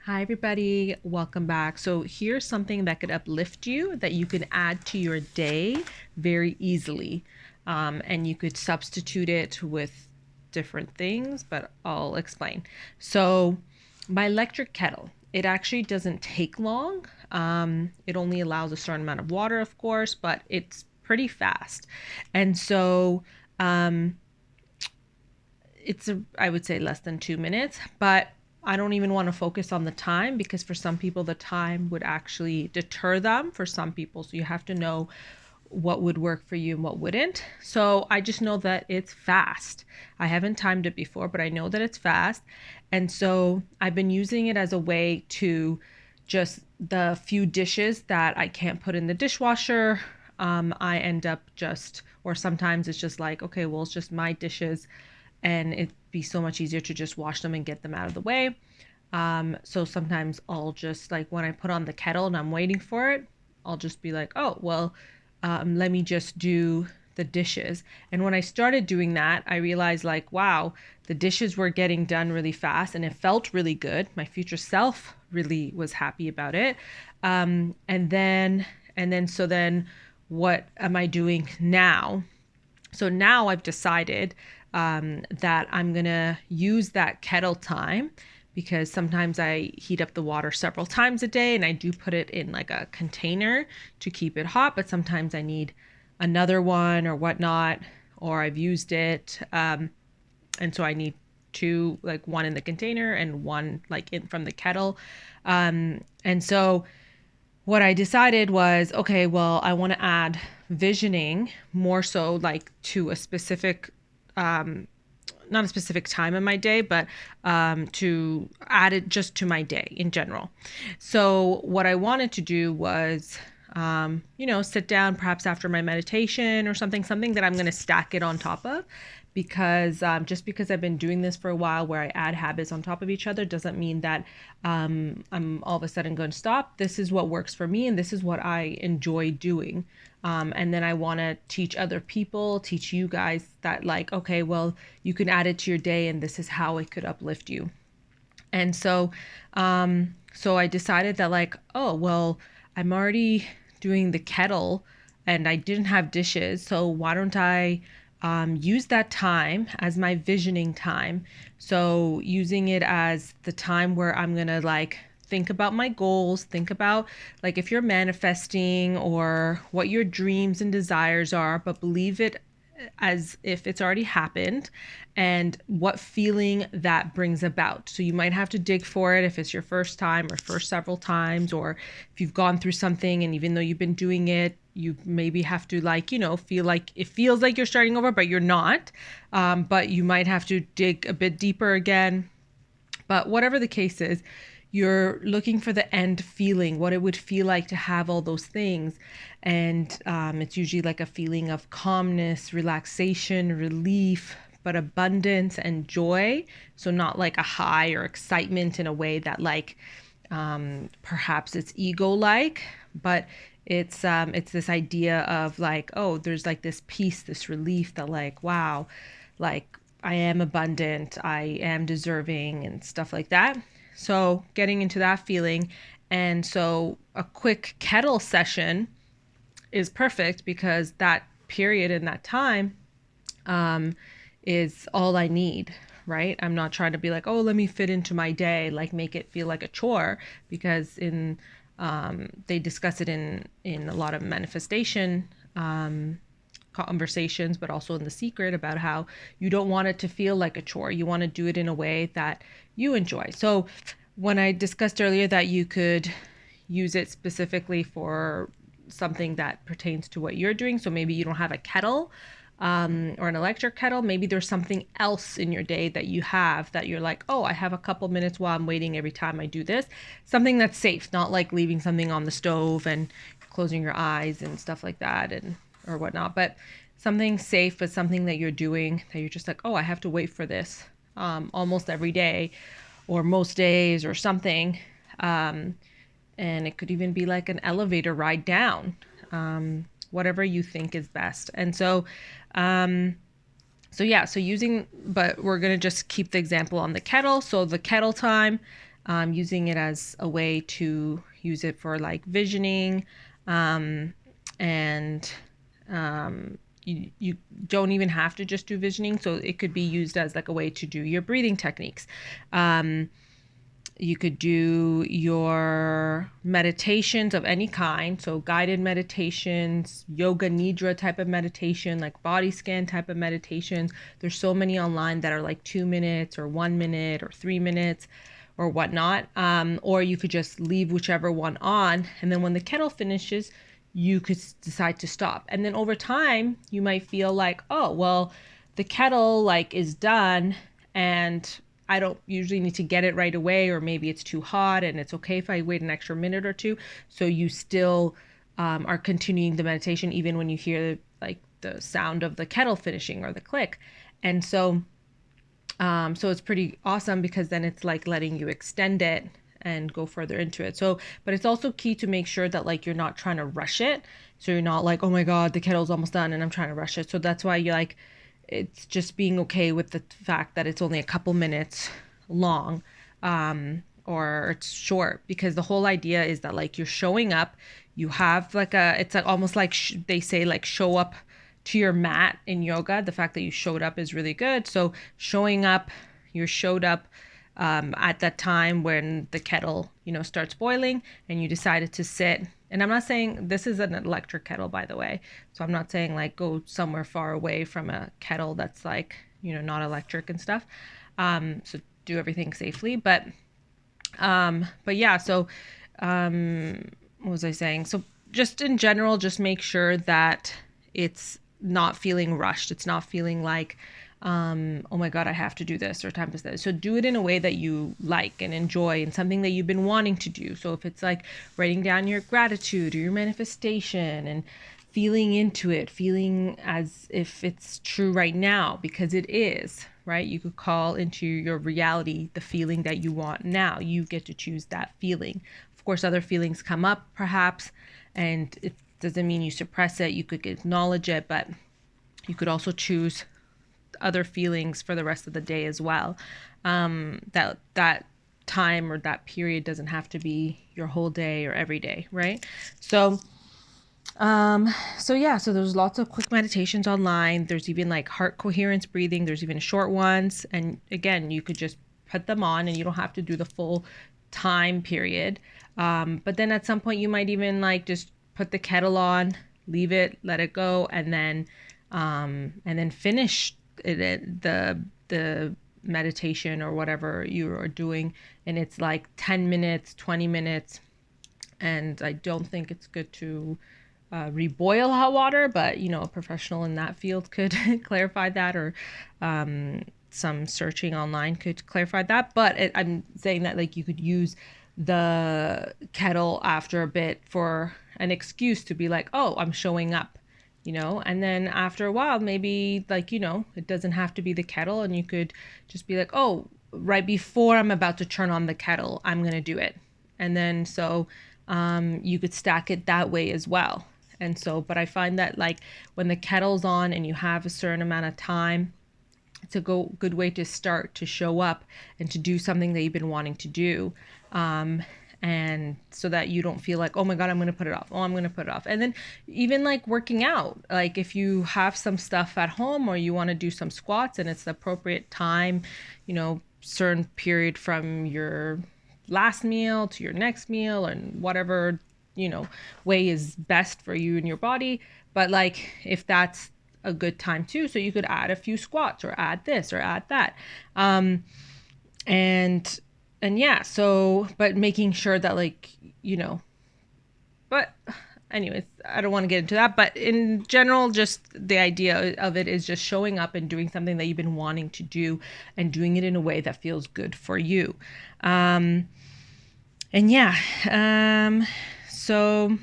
Hi, everybody. Welcome back. So, here's something that could uplift you that you can add to your day very easily. And you could substitute it with different things, but I'll explain. So, my electric kettle, it actually doesn't take long. It only allows a certain amount of water, of course, but it's pretty fast. And so, um, I would say less than 2 minutes, but I don't even want to focus on the time because for some people the time would actually deter them for some people. So you have to know what would work for you and what wouldn't. So I just know that it's fast. I haven't timed it before, but I know that it's fast. And so I've been using it as a way to just the few dishes that I can't put in the dishwasher. I end up just, or sometimes it's just like, okay, well, it's just my dishes and it'd be so much easier to just wash them and get them out of the way. So sometimes I'll just like when I put on the kettle and I'm waiting for it, I'll just be like, oh, well, let me just do the dishes. And when I started doing that, I realized like, wow, the dishes were getting done really fast and it felt really good. My future self really was happy about it. So then what am I doing now? So now I've decided that I'm going to use that kettle time because sometimes I heat up the water several times a day and I do put it in like a container to keep it hot, but sometimes I need another one or whatnot, or I've used it. And so I need two, like one in the container and one like in from the kettle. And so what I decided was, okay, well, I want to add visioning more so like to a specific, not a specific time in my day, but to add it just to my day in general. So what I wanted to do was, sit down perhaps after my meditation or something that I'm going to stack it on top of because just because I've been doing this for a while where I add habits on top of each other doesn't mean that I'm all of a sudden going to stop. This is what works for me and this is what I enjoy doing. And then I want to teach other people, teach you guys that like, okay, well, you can add it to your day and this is how it could uplift you. And so I decided that like, oh, well, I'm already doing the kettle and I didn't have dishes. So why don't I use that time as my visioning time? So using it as the time where I'm going to like think about my goals, think about like if you're manifesting or what your dreams and desires are, but believe it as if it's already happened and what feeling that brings about. So you might have to dig for it if it's your first time or first several times, or if you've gone through something and even though you've been doing it, you maybe have to like, feel like it feels like you're starting over, but you're not. But you might have to dig a bit deeper again. But whatever the case is, you're looking for the end feeling, what it would feel like to have all those things. And it's usually like a feeling of calmness, relaxation, relief, but abundance and joy. So not like a high or excitement in a way that like perhaps it's ego like, but it's this idea of like, oh, there's like this peace, this relief that like, wow, like I am abundant, I am deserving and stuff like that. So getting into that feeling. And so a quick kettle session is perfect because that period in that time is all I need, right? I'm not trying to be like, oh, let me fit into my day, like make it feel like a chore, because they discuss it in a lot of manifestation conversations, but also in The Secret about how you don't want it to feel like a chore. You want to do it in a way that you enjoy. So when I discussed earlier that you could use it specifically for something that pertains to what you're doing, so maybe you don't have a kettle or an electric kettle, maybe there's something else in your day that you have that you're like, oh, I have a couple minutes while I'm waiting every time I do this. Something that's safe, not like leaving something on the stove and closing your eyes and stuff like that and or whatnot, but something safe, but something that you're doing that you're just like, oh, I have to wait for this almost every day or most days or something. And it could even be like an elevator ride down, whatever you think is best. And so yeah, so using, but we're going to just keep the example on the kettle. So the kettle time, using it as a way to use it for like visioning, and you don't even have to just do visioning. So it could be used as like a way to do your breathing techniques. You could do your meditations of any kind. So guided meditations, yoga nidra type of meditation, like body scan type of meditations. There's so many online that are like 2 minutes or 1 minute or 3 minutes or whatnot. Or you could just leave whichever one on. And then when the kettle finishes, you could decide to stop. And then over time, you might feel like, oh, well, the kettle like is done and I don't usually need to get it right away, or maybe it's too hot and it's okay if I wait an extra minute or two. So you still are continuing the meditation even when you hear like the sound of the kettle finishing or the click. And so it's pretty awesome because then it's like letting you extend it and go further into it. So, but it's also key to make sure that like you're not trying to rush it. So you're not like, oh my God, the kettle's almost done and I'm trying to rush it. So that's why you like, it's just being okay with the fact that it's only a couple minutes long, or it's short, because the whole idea is that like you're showing up, you have like it's like almost like they say like show up to your mat in yoga. The fact that you showed up is really good. So showing up, you showed up at that time when the kettle, starts boiling and you decided to sit. And I'm not saying this is an electric kettle, by the way. So I'm not saying like go somewhere far away from a kettle that's like, not electric and stuff. So do everything safely. But yeah, so what was I saying? So just in general, just make sure that it's not feeling rushed. It's not feeling like, oh my God, I have to do this or time to this. So do it in a way that you like and enjoy and something that you've been wanting to do. So if it's like writing down your gratitude or your manifestation and feeling into it, feeling as if it's true right now, because it is, right? You could call into your reality the feeling that you want now. You get to choose that feeling. Of course, other feelings come up perhaps, and it doesn't mean you suppress it. You could acknowledge it, but you could also choose other feelings for the rest of the day as well. That time or that period doesn't have to be your whole day or every day, right? So yeah, so there's lots of quick meditations online. There's even like heart coherence breathing. There's even short ones. And again, you could just put them on and you don't have to do the full time period. But then at some point you might even like just put the kettle on, leave it, let it go, and then finish the meditation or whatever you are doing. And it's like 10 minutes, 20 minutes. And I don't think it's good to reboil hot water, but a professional in that field could clarify that, or some searching online could clarify that. But I'm saying that like you could use the kettle after a bit for an excuse to be like, oh, I'm showing up, and then after a while, maybe like, it doesn't have to be the kettle, and you could just be like, oh, right before I'm about to turn on the kettle, I'm going to do it. And then so you could stack it that way as well. And so, but I find that like when the kettle's on and you have a certain amount of time, it's a good way to start to show up and to do something that you've been wanting to do. And so that you don't feel like, oh my God, I'm going to put it off. Oh, I'm going to put it off. And then even like working out, like if you have some stuff at home or you want to do some squats and it's the appropriate time, certain period from your last meal to your next meal and whatever way is best for you and your body. But like if that's a good time too, so you could add a few squats or add this or add that, and yeah, so but making sure that like but anyways, I don't want to get into that, but in general, just the idea of it is just showing up and doing something that you've been wanting to do and doing it in a way that feels good for you. And yeah, so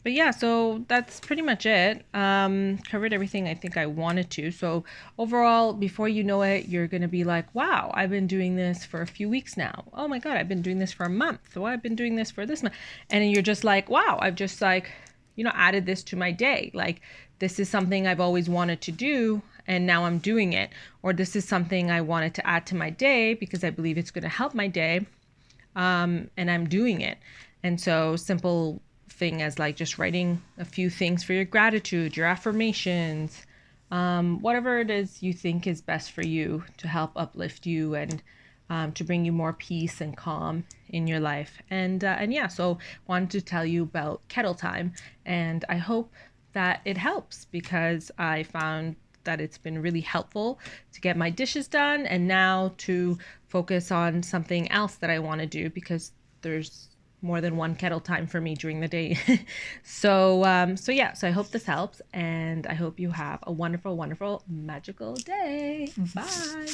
but yeah, so that's pretty much it. Covered everything I think I wanted to. So overall, before you know it, you're going to be like, wow, I've been doing this for a few weeks now. Oh my God, I've been doing this for a month. Well, I've been doing this for this month. And you're just like, wow, I've just like, added this to my day. Like this is something I've always wanted to do. and now I'm doing it. Or this is something I wanted to add to my day because I believe it's going to help my day, and I'm doing it. And so simple thing as like just writing a few things for your gratitude, your affirmations, whatever it is you think is best for you to help uplift you and to bring you more peace and calm in your life. And yeah, so wanted to tell you about kettle time, and I hope that it helps because I found that it's been really helpful to get my dishes done and now to focus on something else that I want to do because there's more than one kettle time for me during the day. So yeah, so I hope this helps, and I hope you have a wonderful, wonderful, magical day. Bye.